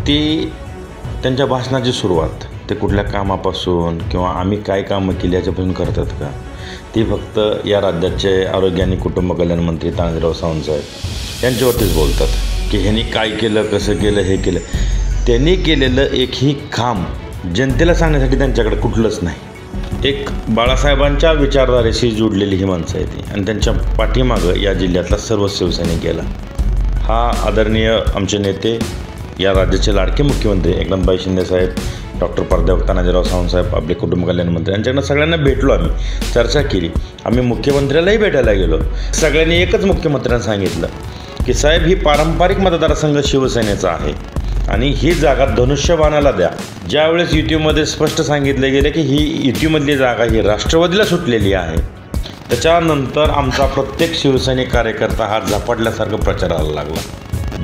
ती त्यांच्या भाषणाची सुरुवात ते कुठल्या कामापासून किंवा आम्ही काय कामं केली याच्यापासून करतात का, ती फक्त या राज्याचे आरोग्य आणि कुटुंब कल्याण मंत्री तानाजीराव सावंतसाहेब यांच्यावरतीच बोलतात की ह्यांनी काय केलं, कसं केलं, हे केलं. त्यांनी केलेलं एकही काम जनतेला सांगण्यासाठी त्यांच्याकडे कुठलंच नाही. एक बाळासाहेबांच्या विचारधारेशी जोडलेली ही माणसं आहे ती, आणि त्यांच्या पाठीमागं या जिल्ह्यातला सर्व शिवसैनिक गेला. हा आदरणीय आमचे नेते, या राज्याचे लाडके मुख्यमंत्री एकनाथभाई शिंदेसाहेब, डॉक्टर प्राध्यापक तानाजीराव सावंतसाहेब, आपले कुटुंब कल्याण मंत्री, यांच्याकडनं सगळ्यांना भेटलो. आम्ही चर्चा केली. आम्ही मुख्यमंत्र्यालाही भेटायला गेलो. सगळ्यांनी एकच मुख्यमंत्र्यांना सांगितलं की साहेब, ही पारंपरिक मतदारसंघ शिवसेनेचा आहे आणि ही जागा धनुष्यबाणाला द्या. ज्यावेळेस युतीमध्ये स्पष्ट सांगितले गेले की ही युतीमधली जागा ही राष्ट्रवादीला सुटलेली आहे, त्याच्यानंतर आमचा प्रत्येक शिवसैनिक कार्यकर्ता हा झपाटल्यासारखं प्रचाराला लागला.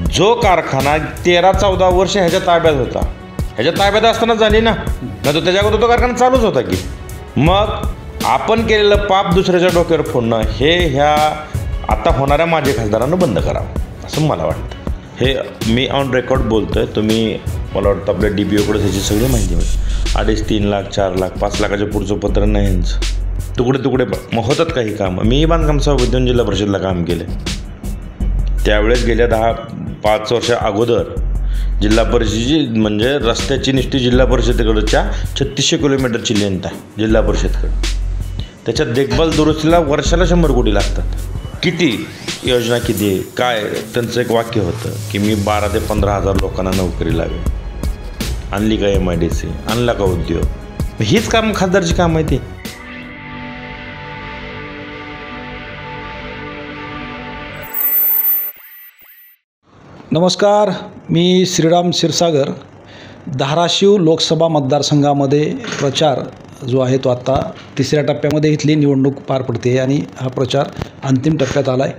जो कारखाना 13-14 वर्ष ह्याच्या ताब्यात होता, ह्याच्या ताब्यात असताना झाली ना, तर त्याच्या अगोदर तो कारखाना चालूच होता की. मग आपण केलेलं पाप दुसऱ्याच्या डोक्यावर फोडणं हे ह्या आता होणाऱ्या माझ्या खासदारांना बंद करावं असं मला वाटतं. हे मी ऑन रेकॉर्ड बोलतो आहे. तुम्ही मला वाटतं आपल्या DPOकडे ह्याची सगळी माहिती मिळेल. 2.5, 3 लाख, 4 लाख, 5 लाखाच्या पुढचं पत्र नाही यांचं. तुकडे मग होतात काही कामं. मीही बांधकाम विद्यान जिल्हा परिषदला काम केले. त्यावेळेस गेल्या 5 वर्षा अगोदर जिल्हा परिषदेची म्हणजे रस्त्याची निष्ठी जिल्हा परिषदेकडच्या 3600 किलोमीटरची लेंथ आहे जिल्हा परिषदकडे. त्याच्यात देखभाल दुरुस्तीला वर्षाला 100 कोटी लागतात. किती योजना, किती काय, त्यांचं एक वाक्य होतं की मी 12,000 ते 15,000 लोकांना नोकरी लावेल. आणली का MIDC, आणला का उद्योग? हीच काम खासदारची काम आहे ती. नमस्कार, मी श्रीराम क्षीरसागर. धाराशिव लोकसभा मतदारसंघामध्ये प्रचार जो आहे तो आत्ता 3ऱ्या टप्प्यामध्ये इथली निवडणूक पार पडते आणि हा प्रचार अंतिम टप्प्यात आला आहे.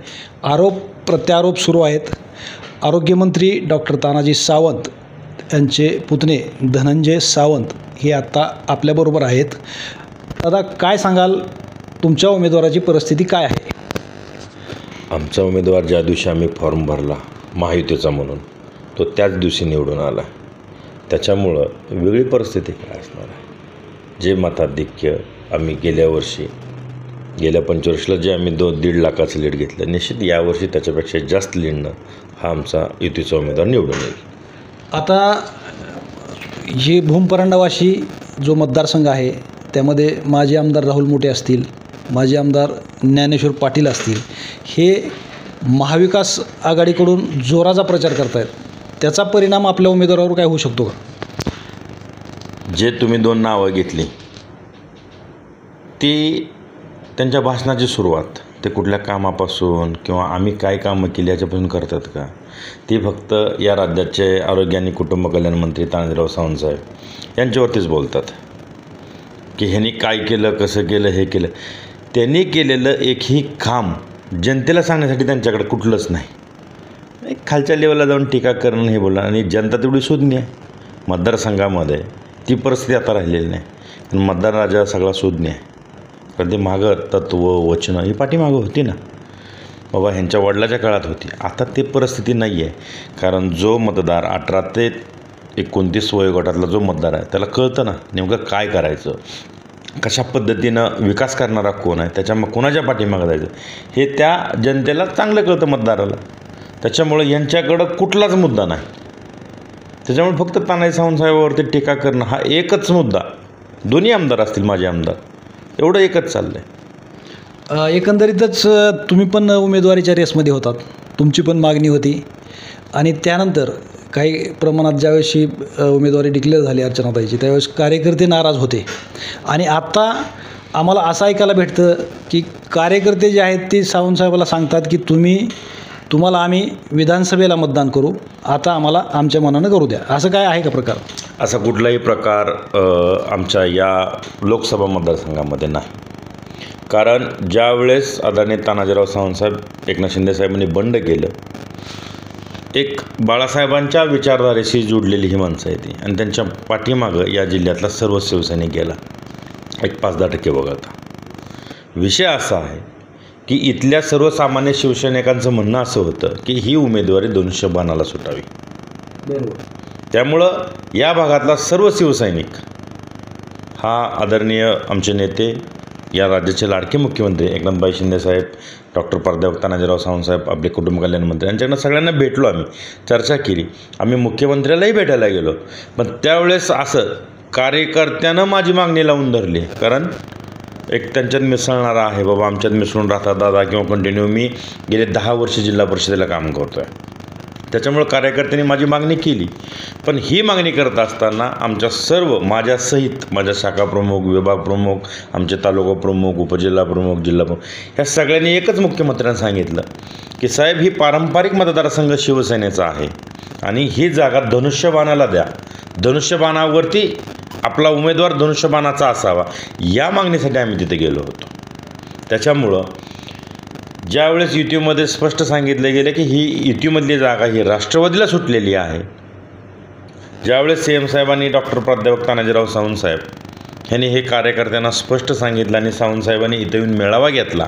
आरोप प्रत्यारोप सुरू आहेत. आरोग्यमंत्री डॉक्टर तानाजी सावंत यांचे पुतणे धनंजय सावंत हे आत्ता आपल्याबरोबर आहेत. दादा, काय सांगाल, तुमच्या उमेदवाराची परिस्थिती काय आहे? आमचा उमेदवार ज्या दिवशी आम्ही फॉर्म भरला महायुतीचा म्हणून, तो त्याच दिवशी निवडून आला. त्याच्यामुळं वेगळी परिस्थिती काय असणार आहे. जे मताधिक्य आम्ही गेल्या 25 जे आम्ही 1.5 लाखाचं लीड घेतलं, निश्चित यावर्षी त्याच्यापेक्षा जास्त लीडनं हा आमचा युतीचा उमेदवार निवडून येईल. आता हे भूमपरांडावाशी जो मतदारसंघ आहे त्यामध्ये माजी आमदार राहुल मोठे असतील, माजी आमदार ज्ञानेश्वर पाटील असतील, हे महाविकास आघाडीकडून जोराचा प्रचार करतायत. त्याचा परिणाम आपल्या उमेदवारावर काय होऊ शकतो का? जे तुम्ही 2 नावं घेतली ती त्यांच्या भाषणाची सुरुवात ते कुठल्या कामापासून किंवा आम्ही काय कामं केली याच्यापासून करतात का, ती फक्त या राज्याचे आरोग्य आणि कुटुंब कल्याण मंत्री तानाजीराव सावंतसाहेब यांच्यावरतीच बोलतात की ह्यांनी काय केलं, कसं केलं, हे केलं. त्यांनी केलेलं एकही काम जनतेला सांगण्यासाठी त्यांच्याकडे कुठलंच नाही. खालच्या लेवलला जाऊन टीका करणं हे बोलणं, आणि जनता तेवढी शोधणी आहे मतदारसंघामध्ये. ती परिस्थिती आता राहिलेली नाही. आणि मतदार राजा सगळा शोधणी आहे. कारण ते मागं तत्व, वचनं ही पाठीमागं होती ना बाबा, ह्यांच्या वडिलाच्या काळात होती. आता ते परिस्थिती नाही आहे. कारण जो मतदार 18 ते 29 वयोगटातला जो मतदार आहे त्याला कळतं ना नेमकं काय करायचं, कशा पद्धतीनं विकास करणारा कोण आहे, मग कोणाच्या पाठीमागं जायचं हे त्या जनतेला चांगलं कळतं मतदाराला. त्याच्यामुळं यांच्याकडं कुठलाच मुद्दा नाही. त्याच्यामुळे फक्त तानाजी सावंतसाहेबावरती टीका करणं हा एकच मुद्दा. दोन्ही आमदार असतील, माझे आमदार, एवढं एकच चाललं आहे. एकंदरीतच तुम्ही पण उमेदवारीच्या रेसमध्ये होतात, तुमची पण मागणी होती, आणि त्यानंतर काही प्रमाणात ज्यावेळेस उमेदवारी डिक्लेअर झाली अर्चनाताईची त्यावेळेस कार्यकर्ते नाराज होते. आणि आत्ता आम्हाला असं ऐकायला भेटतं की कार्यकर्ते जे आहेत ते सावंतसाहेबाला सांगतात की तुम्हाला आम्ही विधानसभेला मतदान करू, आता आम्हाला आमच्या मनानं करू द्या. असं काय आहे का प्रकार? असा कुठलाही प्रकार आमच्या या लोकसभा मतदारसंघामध्ये नाही. कारण ज्यावेळेस आदरणीय तानाजीराव सावंतसाहेब, एकनाथ शिंदेसाहेबांनी बंड केलं, एक बाळासाहेबांच्या विचारधारेशी जोडलेली ही माणसं आहे ती, आणि त्यांच्या पाठीमागं या जिल्ह्यातला सर्व शिवसैनिक गेला. एक 5-10% वगळता. विषय असा आहे की इथल्या सर्वसामान्य शिवसैनिकांचं म्हणणं असं होतं की ही उमेदवारी धनुष्यबाणाला सुटावी. बरोबर. त्यामुळं या भागातला सर्व शिवसैनिक हा आदरणीय आमचे नेते, या राज्याचे लाडके मुख्यमंत्री एकनाथभाई शिंदेसाहेब, डॉक्टर प्राध्यापक तानाजीराव सावंतसाहेब, आपले कुटुंब कल्याण मंत्री, यांच्याकडनं सगळ्यांना भेटलो, आम्ही चर्चा केली, आम्ही मुख्यमंत्र्यालाही भेटायला गेलो. पण त्यावेळेस असं कार्यकर्त्यानं माझी मागणी लावून धरली, कारण एक त्यांच्यात मिसळणारा आहे, बाबा आमच्यात मिसळून राहतात दादा, किंवा कंटिन्यू मी गेले 10 वर्ष जिल्हा परिषदेला काम करतो आहे. त्याच्यामुळं कार्यकर्त्यांनी माझी मागणी केली. पण ही मागणी करत असताना आमच्या सर्व, माझ्यासहित माझ्या शाखा प्रमुख, विभाग प्रमुख, आमचे तालुका प्रमुख, उपजिल्हा प्रमुख, जिल्हा प्रमुख, ह्या सगळ्यांनी एकच मुख्यमंत्र्यांना सांगितलं की साहेब, ही पारंपरिक मतदारसंघ शिवसेनेचा आहे आणि ही जागा धनुष्यबाणाला द्या, धनुष्यबाणावरती आपला उमेदवार धनुष्यबाणाचा असावा, या मागणीसाठी आम्ही तिथे गेलो होतो. त्याच्यामुळं ज्यावेळेस युतीमध्ये स्पष्ट सांगितले गेले की ही युतीमधली जागा ही राष्ट्रवादीला सुटलेली आहे, ज्यावेळेस CM साहेबांनी, डॉक्टर प्राध्यापक तानाजीराव सावंतसाहेब यांनी हे कार्यकर्त्यांना स्पष्ट सांगितलं आणि सावंतसाहेबांनी इथं येऊन मेळावा घेतला,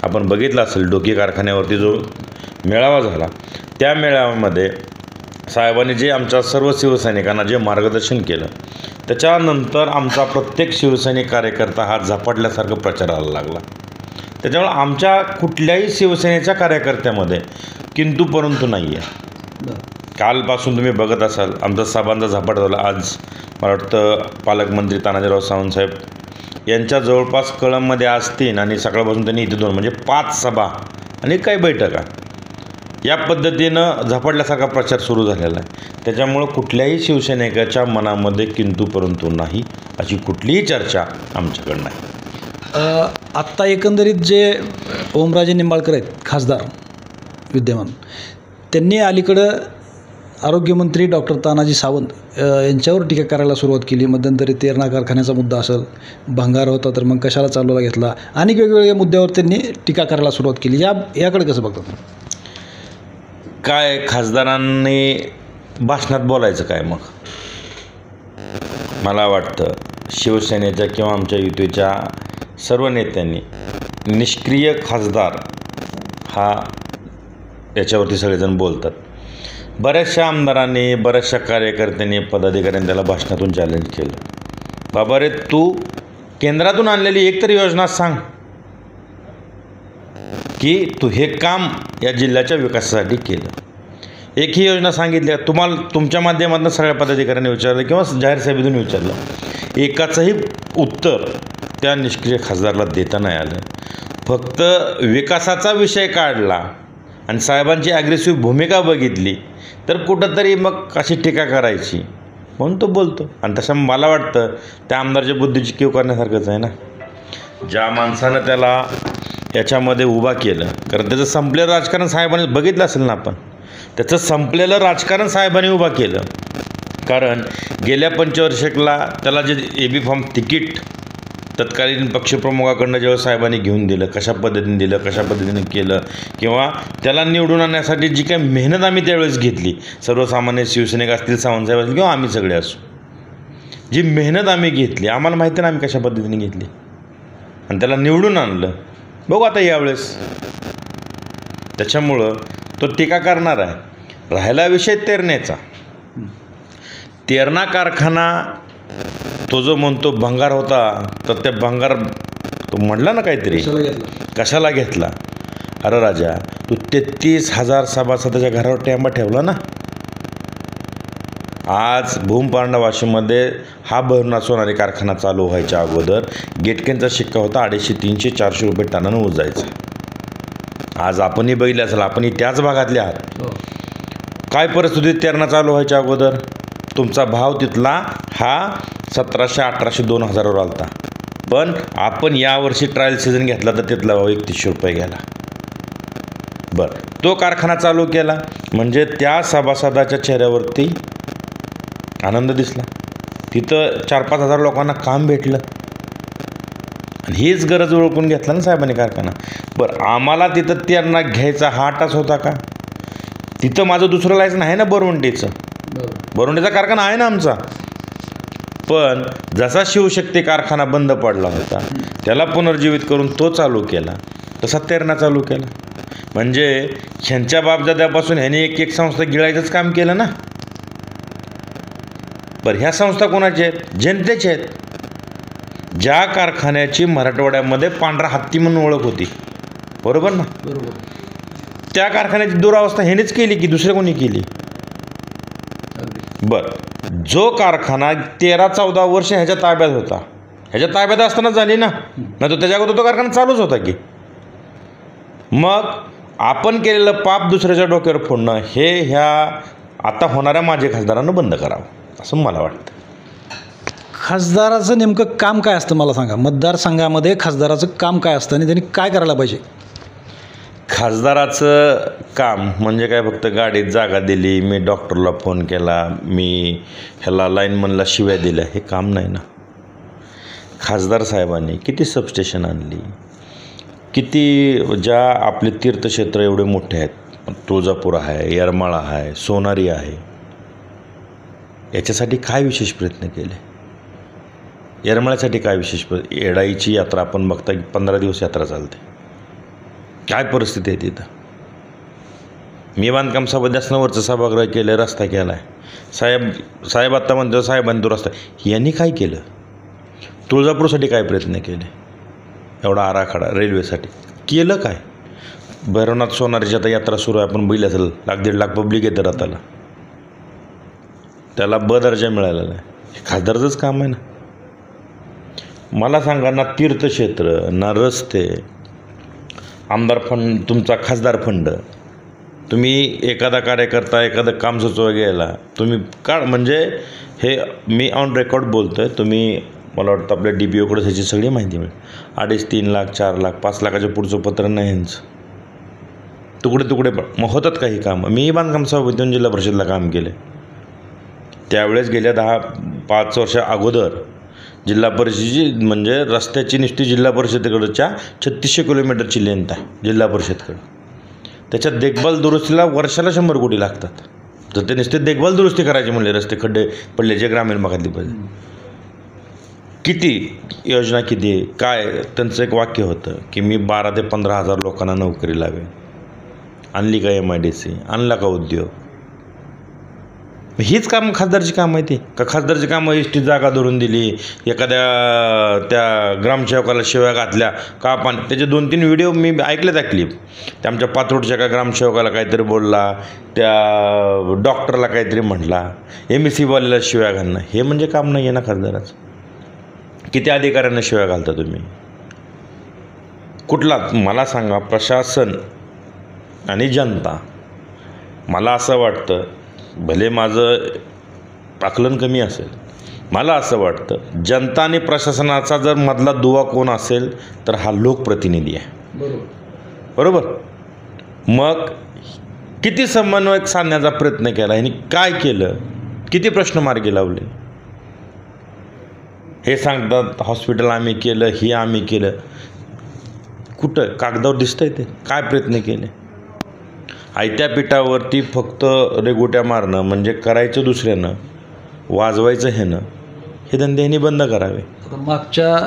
आपण बघितला असेल डोकी कारखान्यावरती जो मेळावा झाला, त्या मेळाव्यामध्ये साहेबांनी जे आमच्या सर्व शिवसैनिकांना जे मार्गदर्शन केलं, त्याच्यानंतर आमचा प्रत्येक शिवसैनिक कार्यकर्ता हा झपाटल्यासारखं प्रचाराला लागला. त्याच्यामुळे आमच्या कुठल्याही शिवसेनेच्या कार्यकर्त्यामध्ये किंतु परंतु नाही आहे. कालपासून तुम्ही बघत असाल आमचा सभांचा झपाट झाला. आज मला वाटतं पालकमंत्री तानाजीराव सावंतसाहेब यांच्या जवळपास कळंबमध्ये आज 3 आणि सकाळपासून त्यांनी इथे 2 म्हणजे 5 सभा आणि काही बैठका, या पद्धतीनं झपाटल्यासारखा प्रचार सुरू झालेला आहे. त्याच्यामुळं कुठल्याही शिवसैनिकाच्या मनामध्ये किंतु परंतु नाही अशी कुठलीही चर्चा आमच्याकडं नाही. आत्ता एकंदरीत जे ओमराजे निंबाळकर आहेत खासदार विद्यमान, त्यांनी अलीकडं आरोग्यमंत्री डॉक्टर तानाजी सावंत यांच्यावर टीका करायला सुरुवात केली. मध्यंतरी तेरणा कारखान्याचा मुद्दा असेल, भंगार होता तर मग कशाला चालवला घेतला, आणि वेगवेगळ्या मुद्द्यावर त्यांनी टीका करायला सुरुवात केली. याकडे कसं बघतात? काय खासदारांनी भाषणात बोलायचं काय? मग मला वाटतं शिवसेनेच्या किंवा आमच्या युतीच्या सर्व नेत्यांनी निष्क्रिय खासदार हा याच्यावरती सगळेजण बोलतात. बऱ्याचशा आमदारांनी, बऱ्याचशा कार्यकर्त्यांनी, पदाधिकाऱ्यांनी त्याला भाषणातून चॅलेंज केलं, बाबा रे तू केंद्रातून आणलेली एकतरी योजना सांग की तू हे काम या जिल्ह्याच्या विकासासाठी केलं. एकही योजना सांगितली तुम्हाला, तुमच्या माध्यमातून सगळ्या पदाधिकाऱ्यांनी विचारलं किंवा जाहीर सभेतून विचारलं, एकाचंही उत्तर त्या निष्क्रिय खासदारला देता नाही आलं. फक्त विकासाचा विषय काढला आणि साहेबांची ॲग्रेसिव्ह भूमिका बघितली तर कुठंतरी मग अशी टीका करायची, म्हणून तो बोलतो. आणि तसं मला वाटतं त्या आमदारच्या बुद्धीची कीव करण्यासारखंच आहे ना. ज्या माणसानं त्याला याच्यामध्ये उभा केलं, कारण त्याचं संपलेलं राजकारण साहेबांनी बघितलं असेल ना, आपण त्याचं संपलेलं राजकारण साहेबांनी उभा केलं. कारण गेल्या पंचवार्षिकला त्याला जे AB फॉर्म तिकीट तत्कालीन पक्षप्रमुखाकडनं जेव्हा साहेबांनी घेऊन दिलं, कशा पद्धतीने दिलं, कशा पद्धतीने केलं, किंवा त्याला निवडून आणण्यासाठी जी काही मेहनत आम्ही त्यावेळेस घेतली, सर्वसामान्य शिवसैनिक असतील, सावंतसाहेब असतील किंवा आम्ही सगळे असू, जी मेहनत आम्ही घेतली, आम्हाला माहिती ना आम्ही कशा पद्धतीने घेतली आणि त्याला निवडून आणलं. बघू आता यावेळेस. त्याच्यामुळं तो टीका करणार आहे. राहिला विषय तेरणेचा, तेरणा कारखाना तो जो म्हणतो भंगार होता, तर त्या भंगार तो म्हटला ना काहीतरी, कशाला घेतला? अरे राजा, तू 33,000 सभासदाच्या घरावर टेंबा ठेवला ना. आज भूमपारंडा वाशीमध्ये हा भरणा सोनारी कारखाना चालू व्हायच्या अगोदर गेटकेनचा शिक्का होता 250, 300, 400 रुपये टनानं उजायचा. आज आपणही बघितले असेल, आपणही त्याच भागातले आहात. काय परिस्थिती तेरणा चालू व्हायच्या अगोदर? तुमचा भाव तिथला हा 1700, 1800, 2000वर आलता. पण आपण यावर्षी ट्रायल सीझन घेतला तर तिथला भाव 3100 रुपये गेला. बरं, तो कारखाना चालू केला म्हणजे त्या सभासदाच्या चेहऱ्यावरती आनंद दिसला, तिथं 4-5 हजार लोकांना काम भेटलं आणि हीच गरज ओळखून घेतला ना साहेबांनी कारखाना. बरं, आम्हाला तिथं तेरणा घ्यायचा हा टाच होता का? तिथं माझं दुसरं लायसन आहे ना बोरवंटीचं, बोरवंटीचा कारखाना आहे ना आमचा. पण जसा शिवशक्ती कारखाना बंद पडला होता त्याला पुनर्जीवित करून तो चालू केला, तसा तेरणा चालू केला. म्हणजे ह्यांच्या बापदाद्यापासून ह्याने एक संस्था गिळायचंच काम केलं ना. बरं, ह्या संस्था कोणाच्या आहेत? जनतेच्या आहेत. ज्या कारखान्याची मराठवाड्यामध्ये पांढरा हत्ती म्हणून ओळख होती, बरोबर ना? बरोबर. त्या कारखान्याची दुरावस्था ह्यानेच केली की दुसऱ्या कोणी केली? बरं, जो कारखाना 13-14 वर्ष ह्याच्या ताब्यात होता, ह्याच्या ताब्यात असताना झाली ना, नाही तर त्याच्या अगोदर तो कारखाना चालूच होता की. मग आपण केलेलं पाप दुसऱ्याच्या डोक्यावर फोडणं हे ह्या आता होणाऱ्या माजी खासदारांना बंद करावं असं मला वाटतं. खासदाराचं नेमकं काम काय असतं मला सांगा. मतदारसंघामध्ये खासदाराचं काम काय असतं आणि त्यांनी काय करायला पाहिजे? खासदाराचं काम म्हणजे काय, फक्त गाडीत जागा दिली, मी डॉक्टरला फोन केला, मी ह्याला लाईनमनला शिव्या दिल्या, हे काम नाही ना. खासदार साहेबांनी किती सबस्टेशन आणली, किती ज्या आपले तीर्थक्षेत्र एवढे मोठे आहेत, तुळजापूर आहे, येरमाळा आहे, सोनारी आहे, याच्यासाठी काय विशेष प्रयत्न केले? येरमाळ्यासाठी काय विशेष येडाईची यात्रा आपण बघता की 15 दिवस यात्रा चालते. काय परिस्थिती आहे तिथं? मी बांधकाम सभापती सभागृह केलं, रस्ता केला आहे. साहेब आत्ता म्हणतो साहेबांनी तो रस्ता, यांनी काय केलं? तुळजापूरसाठी काय प्रयत्न केले? एवढा आराखडा रेल्वेसाठी केलं काय? भैरवनाथ सोनारीची आता यात्रा सुरू आहे, आपण बघितलं असेल, 1-1.5 लाख पब्लिक येतं रथाला, त्याला ब दर्जा मिळालेला आहे. हे खासदारचंच काम आहे ना. मला सांगा ना, तीर्थक्षेत्र ना, रस्ते, आमदार फंड, तुमचा खासदार फंड, तुम्ही एखादा कार्यकर्ता एखादं काम सुचवा गेला, तुम्ही का म्हणजे हे मी ऑन रेकॉर्ड बोलतो आहे, तुम्ही मला वाटतं आपल्या DPOकडे ह्याची सगळी माहिती मिळेल. 2.5-3 लाख 4 लाख 5 लाखाच्या पुढचं पत्र नाही यांचं, तुकडे पण मग होतात काही कामं. मी बांधकाम सभापती जिल्हा परिषदला काम केले, त्यावेळेस गेल्या 10-5 वर्षा अगोदर जिल्हा परिषदेची म्हणजे रस्त्याची नुसती जिल्हा परिषदेकडच्या 3600 किलोमीटरची लेंथ आहे जिल्हा परिषदकडं. त्याच्यात देखभाल दुरुस्तीला वर्षाला 100 कोटी लागतात. जर ते नुसते देखभाल दुरुस्ती करायची म्हणले, रस्ते खड्डे पडले जे ग्रामीण भागातली पाहिजे, किती योजना किती काय, त्यांचं एक वाक्य होतं की मी 12,000 ते 15,000 लोकांना नोकरी लावेन. आणली का MIDC? आणला का उद्योग? हीच कामं खासदारची कामं आहे ती का? खासदारची कामं एसटी जागा धरून दिली, एखाद्या त्या ग्रामसेवकाला शिव्या घातल्या का पाणी, त्याचे 2-3 व्हिडिओ मी ऐकले त्या क्लिप. त्या आमच्या पात्रोडच्या एका ग्रामसेवकाला काहीतरी बोलला, त्या डॉक्टरला काहीतरी म्हटला, MSCवाल्याला शिव्या घालणं, हे म्हणजे काम नाही आहे ना खासदाराचं. किती अधिकाऱ्यांना शिव्या घालता तुम्ही? कुठला मला सांगा. प्रशासन आणि जनता, मला असं वाटतं, भले माझं आकलन कमी असेल, मला असं वाटतं जनता आणि प्रशासनाचा जर मधला दुवा कोण असेल तर हा लोकप्रतिनिधी आहे. बरोबर. मग किती समन्वय साधण्याचा प्रयत्न केला, ह्यांनी काय केलं, किती प्रश्न मार्गी लावले. हे सांगतात हॉस्पिटल आम्ही केलं, हे आम्ही केलं, कुठं कागदावर दिसतंय ते? काय प्रयत्न केले? आयत्या पिठावरती फक्त रेगोट्या मारणं म्हणजे करायचं दुसऱ्यानं, वाजवायचं ह्यानं, हे धंदे ह्यांनी बंद करावे. मागच्या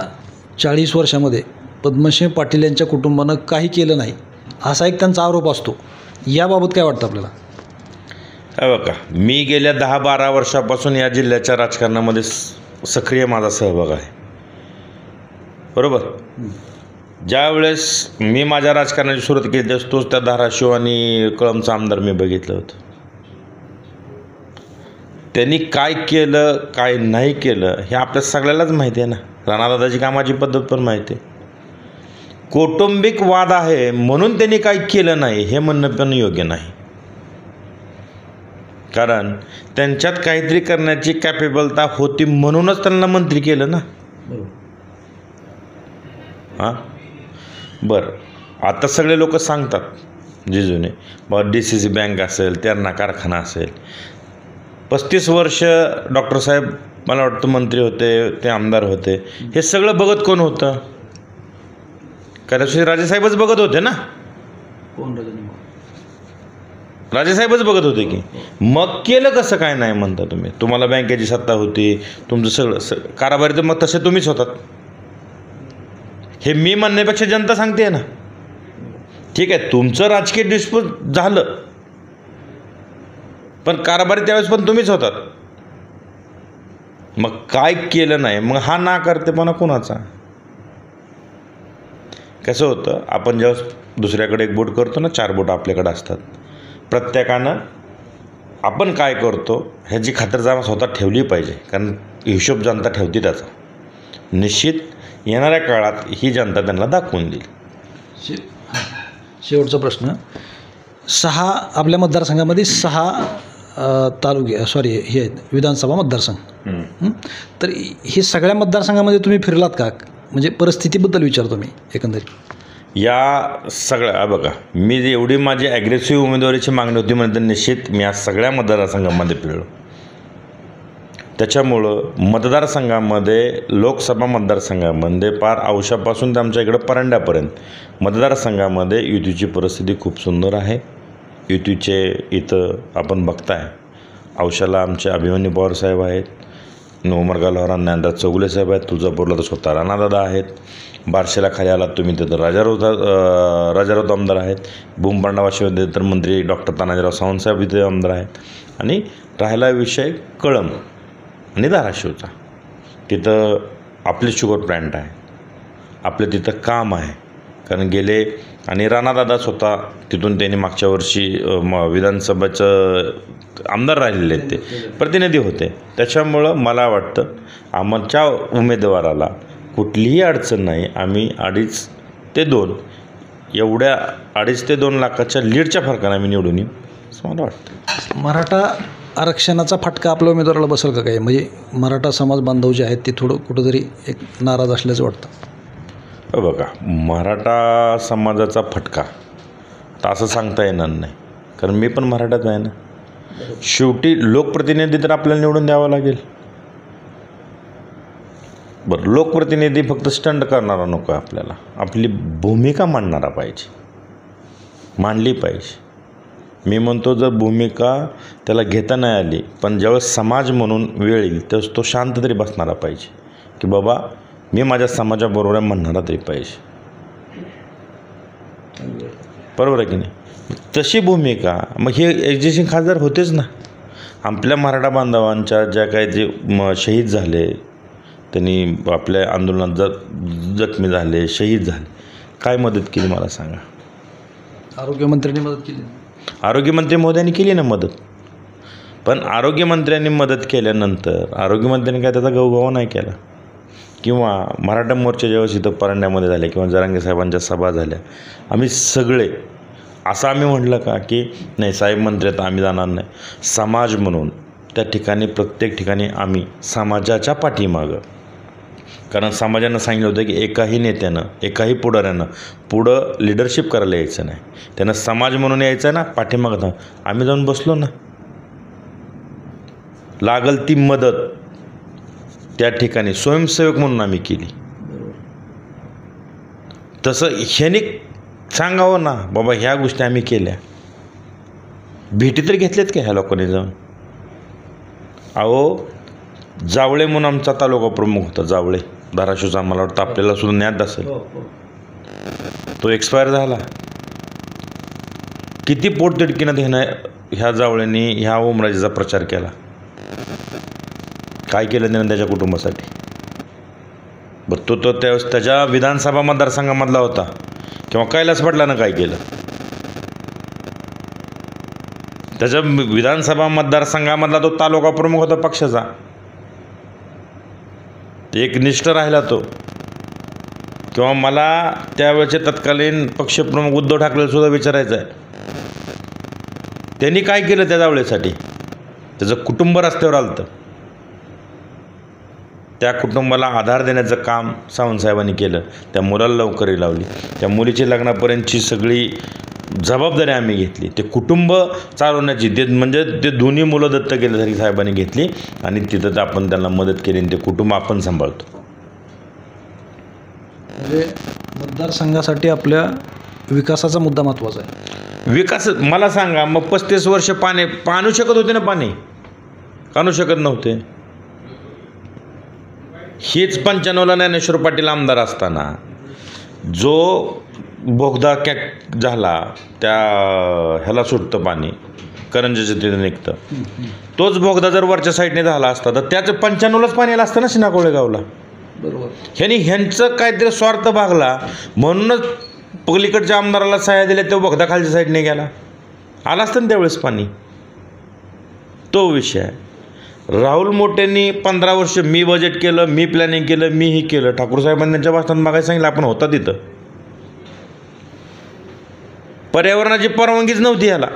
40 वर्षामध्ये पद्मसिंह पाटील यांच्या कुटुंबानं काही केलं नाही असा एक त्यांचा आरोप असतो. याबाबत काय वाटतं आपल्याला? हे बघा, मी गेल्या 10-12 वर्षापासून या जिल्ह्याच्या राजकारणामध्ये सक्रिय माझा सहभाग आहे. बरोबर. ज्यावेळेस मी माझ्या राजकारणाची सुरुवात केली तोच त्या धाराशिव आणि कळंबचा आमदार मी बघितलं होतं. त्यांनी काय केलं काय नाही केलं हे आपल्या सगळ्यालाच माहिती आहे ना. राणादादाची कामाची पद्धत पण माहिती आहे. कौटुंबिक वाद आहे म्हणून त्यांनी काय केलं नाही हे म्हणणं पण योग्य नाही. कारण त्यांच्यात काहीतरी करण्याची कॅपेबलता होती म्हणूनच त्यांना मंत्री केलं ना. हां बरं. आता सगळे लोक सांगतात जिजूने, बरं DCC बँक असेल, तेरणा कारखाना असेल, 35 वर्ष डॉक्टर साहेब मला वाटतं मंत्री होते, ते आमदार होते, हे सगळं बघत कोण होतं? कदाचित राजेसाहेबच बघत होते ना. राजेसाहेबच बघत होते की. मग केलं कसं काय नाही म्हणता तुम्ही? तुम्हाला बँकेची सत्ता होती, तुमचं सगळं कारभारी, तर मग तसे तुम्हीच होतात. हे मी म्हणण्यापेक्षा जनता सांगते ना. ठीक आहे, तुमचं राजकीय डिस्प्यूट झालं पण कारभारी त्यावेळेस पण तुम्हीच होतात. मग काय केलं नाही, मग हा ना करतेपणा कोणाचा? कसं होतं, आपण जेव्हा दुसऱ्याकडे एक बोट करतो ना, 4 बोट आपल्याकडे असतात. प्रत्येकानं आपण काय करतो ह्याची खातरजमा स्वतः ठेवली पाहिजे, कारण हिशोब जनता ठेवते त्याचा. निश्चित येणाऱ्या काळात ही जनता त्यांना दाखवून देईल. शेवटचा प्रश्न, 6 आपल्या मतदारसंघामध्ये 6 हे आहेत विधानसभा मतदारसंघ. तर हे सगळ्या मतदारसंघामध्ये तुम्ही फिरलात का? म्हणजे परिस्थितीबद्दल विचारतो मी एकंदरीत. या सगळ्या बघा, मी एवढी माझी ॲग्रेसिव्ह उमेदवारीची मागणी होती म्हणजे निश्चित मी या सगळ्या मतदारसंघामध्ये फिरलो. त्याच्यामुळं मतदारसंघामध्ये, लोकसभा मतदारसंघामध्ये पार औशापासून ते आमच्या इकडं परांड्यापर्यंत मतदारसंघामध्ये युतीची परिस्थिती खूप सुंदर आहे. युतीचे इथं आपण बघताय, औशाला आमचे अभिमन्यू पवार साहेब आहेत, उमरगावला ज्ञानराज चौगुले साहेब आहेत, तुळजापूरला तर स्वतः राणादादा आहेत, बार्शीला खाली आलात तुम्ही तर राजाराव आमदार आहेत, भूमपांडावाशिवाय तर मंत्री डॉक्टर तानाजीराव सावंतसाहेब इथे आमदार आहेत. आणि राहिला विषय कळंब आणि धाराशिवचा, तिथं आपले शुगर प्लॅन्ट आहे, आपलं तिथं काम आहे. कारण गेले आणि राणादादा स्वतः तिथून त्यांनी मागच्या वर्षी विधानसभेचं आमदार राहिलेले आहेत, ते प्रतिनिधी होते. त्याच्यामुळं मला वाटतं आमच्या उमेदवाराला कुठलीही अडचण नाही. आम्ही 2.5 ते 2 एवढ्या 2.5 ते 2 लाखाच्या लीडच्या फरकाने आम्ही निवडून येऊ असं मला वाटतं. मराठा आरक्षणाचा फटका आपल्या उमेदवाराला बसेल का काही? म्हणजे मराठा समाज बांधव जे आहेत ते थोडं कुठंतरी एक नाराज असल्याचं वाटतं. बघा, मराठा समाजाचा फटका तर असं सांगता येणार नाही, कारण मी पण मराठाच आहे ना. शेवटी लोकप्रतिनिधी तर आपल्याला निवडून द्यावा लागेल. बरं, लोकप्रतिनिधी फक्त स्टंट करणारा नको, आपल्याला आपली भूमिका मांडणारा पाहिजे, मांडली पाहिजे. मी म्हणतो जर भूमिका त्याला घेता नाही आली, पण ज्यावेळेस समाज म्हणून वेळ येईल त्यावेळेस तो शांत तरी बसणारा पाहिजे, की बाबा मी माझ्या समाजाबरोबर म्हणणारा तरी पाहिजे. बरोबर आहे की नाही? तशी भूमिका मग हे एक्झिस्टिंग खासदार होतेच ना. आपल्या मराठा बांधवांच्या ज्या काही जे शहीद झाले, त्यांनी आपल्या आंदोलनात जखमी झाले, शहीद झाले, काय मदत केली मला सांगा? आरोग्यमंत्र्यांनी मदत केली. आरोग्यमंत्री महोदयांनी केली ना मदत. पण आरोग्यमंत्र्यांनी मदत केल्यानंतर आरोग्यमंत्र्यांनी काय त्याचा गवगवा नाही केला. किंवा मराठा मोर्चे ज्यावेळेस इथं परांड्यामध्ये झाले किंवा जरांगे साहेबांच्या सभा झाल्या, आम्ही सगळे असं आम्ही म्हटलं का की नाही साहेब मंत्री आता आम्ही जाणार नाही. समाज म्हणून त्या ठिकाणी प्रत्येक ठिकाणी आम्ही समाजाच्या पाठीमागं, कारण समाजानं सांगितलं होतं की एकाही नेत्यानं, एकाही पुढाऱ्यानं पुढं लिडरशिप करायला यायचं नाही, त्यानं समाज म्हणून यायचं आहे ना, पाठीमागं आम्ही जाऊन बसलो ना. लागल ती मदत त्या ठिकाणी स्वयंसेवक म्हणून आम्ही केली. तसं ह्याने सांगावं ना बाबा ह्या गोष्टी आम्ही केल्या. भेटी तरी घेतल्यात का ह्या लोकांनी जाऊन? अहो, जावळे म्हणून आमचा तालुका प्रमुख होता, जावळे धाराशिवचा, मला वाटतं आपल्याला सुद्धा ज्ञात असेल. तो एक्सपायर झाला. किती पोटतिडकीनं ह्या जावळ्यांनी ह्या ओमराजेचा प्रचार केला. काय केलं त्यानं त्याच्या कुटुंबासाठी? बरं, तो त्यावेळेस त्याच्या विधानसभा मतदारसंघामधला होता किंवा कैलास पाटलानं काय केलं? त्याच्या विधानसभा मतदारसंघामधला तो तालुका प्रमुख होता पक्षाचा, एक निष्ठ राहिला तो. किंवा मला त्यावेळेचे तत्कालीन पक्षप्रमुख उद्धव ठाकरेला सुद्धा विचारायचं आहे, त्यांनी काय केलं त्या जावळेसाठी? त्याचं कुटुंब रस्त्यावर आलं होतं. त्या कुटुंबाला आधार देण्याचं काम सावंतसाहेबांनी केलं. त्या मुलाला लवकरही लावली. त्या मुलीची लग्नापर्यंतची सगळी जबाबदारी आम्ही घेतली. ते कुटुंब चालवण्याची म्हणजे ते दोन्ही मुलं दत्तक केल्यासारखी साहेबांनी घेतली आणि तिथं आपण त्यांना मदत केली आणि ते कुटुंब आपण सांभाळतो. म्हणजे मतदारसंघासाठी आपल्या विकासाचा मुद्दा महत्त्वाचा आहे. विकास मला सांगा, मग 35 वर्ष पाणू शकत होते ना? पाणी काढू शकत नव्हते. हेच 95ला ज्ञानेश्वर पाटील आमदार असताना जो बोगदा झाला, त्या ह्याला सुटतं पाणी, करंजाच्या तिथे निघतं. तोच बोगदा जर वरच्या साईडने झाला असता तर त्याचं 95लाच पाणी आलं असतं ना शिनाकोळे गावला. बरोबर. ह्यांचं काहीतरी स्वार्थ भागला म्हणूनच पलीकडच्या आमदाराला सह्या दिल्या तो बोगदा खालच्या साईडने गेला. आला असतं ना त्यावेळेस पाणी. तो विषय आहे. राहुल मोटेंनी 15 वर्ष मी बजेट केलं, मी प्लॅनिंग केलं, मी ही केलं. ठाकूर साहेबांनी त्यांच्या भाषणात मागायला सांगितलं आपण होता तिथं. पर्यावरणाची परवानगीच नव्हती याला.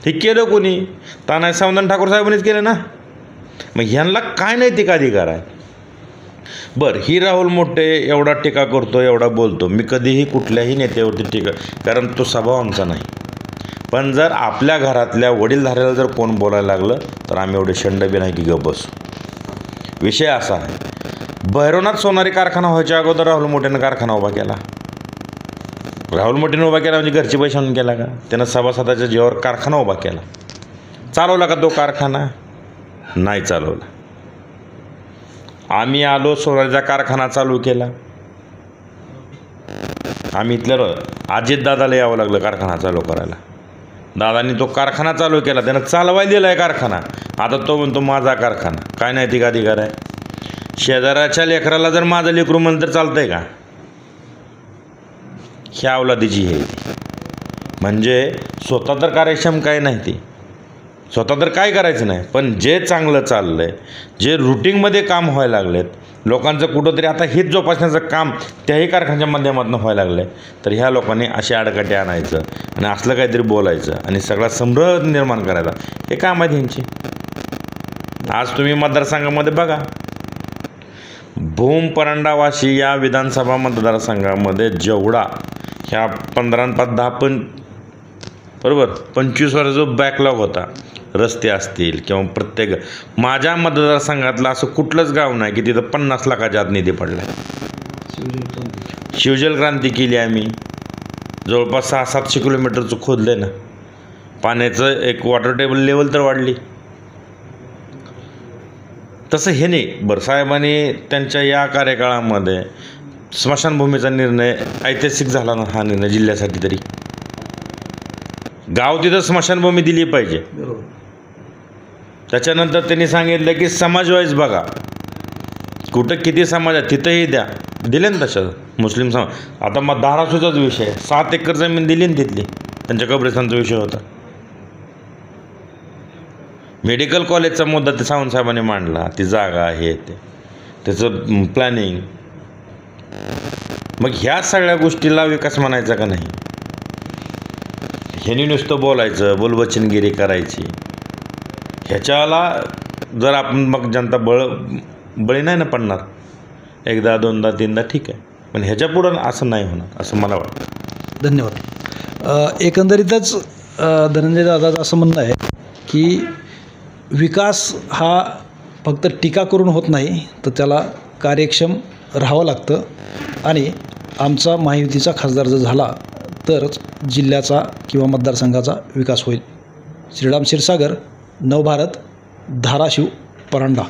हे केलं कोणी? तानाजी सावंत ठाकूर साहेबांनीच केलं ना. मग ह्यांना काय नैतिक अधिकार आहे? बरं, ही राहुल मोठे एवढा टीका करतो, एवढा बोलतो. मी कधीही कुठल्याही नेत्यावरती टीका, कारण तो स्वभाव आमचा नाही. पण जर आपल्या घरातल्या वडीलधाऱ्याला जर कोण बोलायला लागलं तर आम्ही एवढे शंडबी नाही की गप बसू. विषय असा आहे, भैरवनाथ सोनारी कारखाना व्हायच्या अगोदर राहुल मोठेनं कारखाना उभा केला. राहुल मोठेनं उभा केला म्हणजे घरचे पैसे आणून केला का? त्यानं सभासदाच्या जीवावर कारखाना उभा केला. चालवला का तो कारखाना? नाही चालवला. आम्ही आलो, सोनारीचा कारखाना चालू केला. आम्ही इथल्या अजितदादाला यावं लागलं कारखाना चालू करायला. दादांनी तो कारखाना चालू केला, त्यानं चालवायला दिला आहे कारखाना. आता तो म्हणतो माझा कारखाना. काय नैतिक अधिकार आहे? शेजाऱ्याच्या लेकराला जर माझं लेकरू म्हणलं तर चालतं आहे का? ह्या अवलादीची हे म्हणजे स्वतः तर कार्यक्षम काय नाही ती, स्वतः तर काय करायचं नाही. पण जे चांगलं चाललं आहे, जे रुटीनमध्ये काम व्हायला लागलेत, लोकांचं कुठंतरी आता हेच जोपासण्याचं काम त्याही कारखान्याच्या माध्यमातून व्हायला लागलं आहे, तर ह्या लोकांनी असे आडकाठी आणायचं आणि असलं काहीतरी बोलायचं आणि सगळा संभ्रम निर्माण करायचा, हे काम आहे त्यांची. आज तुम्ही मतदारसंघामध्ये बघा, भूम परांडा वाशी या विधानसभा मतदारसंघामध्ये जेवढा ह्या 15-10 पण बरोबर 25 वर्ष जो बॅकलॉग होता, रस्ते असतील किंवा प्रत्येक माझ्या मतदारसंघातलं असं कुठलंच गाव नाही की तिथं 50 लाखाच्या आत निधी पडला. शिवजल क्रांती केली आम्ही. जवळपास 600-700 किलोमीटरचं खोदलं ना. पाण्याचं एक वॉटर टेबल लेवल तर वाढली. तसं हे नाही. बरं, साहेबांनी त्यांच्या या कार्यकाळामध्ये स्मशानभूमीचा निर्णय ऐतिहासिक झाला ना हा निर्णय जिल्ह्यासाठी. तरी गाव तिथं स्मशानभूमी दिली पाहिजे. त्याच्यानंतर त्यांनी सांगितलं की समाजवाईज बघा, कुठं किती समाज आहे तिथंही द्या. दिले ना तशा मुस्लिम समाज. आता मग धाराशिवचाच विषय, 7 एकर जमीन दिली ना तिथली, त्यांच्या कब्रिस्तानचा विषय होता. मेडिकल कॉलेजचा मुद्दा ते सावंत साहेबांनी मांडला, ती जागा आहे ते त्याचं प्लॅनिंग. मग ह्या सगळ्या गोष्टीला विकास म्हणायचा का नाही? ह्यांनी नुसतं बोलायचं, बोलबच्चनगिरी करायची. ह्याच्याला जर आपण मग जनता बळी नाही ना पडणार. एकदा, दोनदा, तीनदा ठीक आहे, पण ह्याच्या पुढं असं नाही होणार असं मला वाटतं. धन्यवाद. एकंदरीतच धनंजय दादाचं असं म्हणणं आहे की विकास हा फक्त टीका करून होत नाही, तर त्याला कार्यक्षम राहावं लागतं. आणि आमचा महायुतीचा खासदार जर झाला तरच जिल्ह्याचा किंवा मतदारसंघाचा विकास होईल. श्रीराम क्षीरसागर, नवभारत, धाराशिव, परांडा.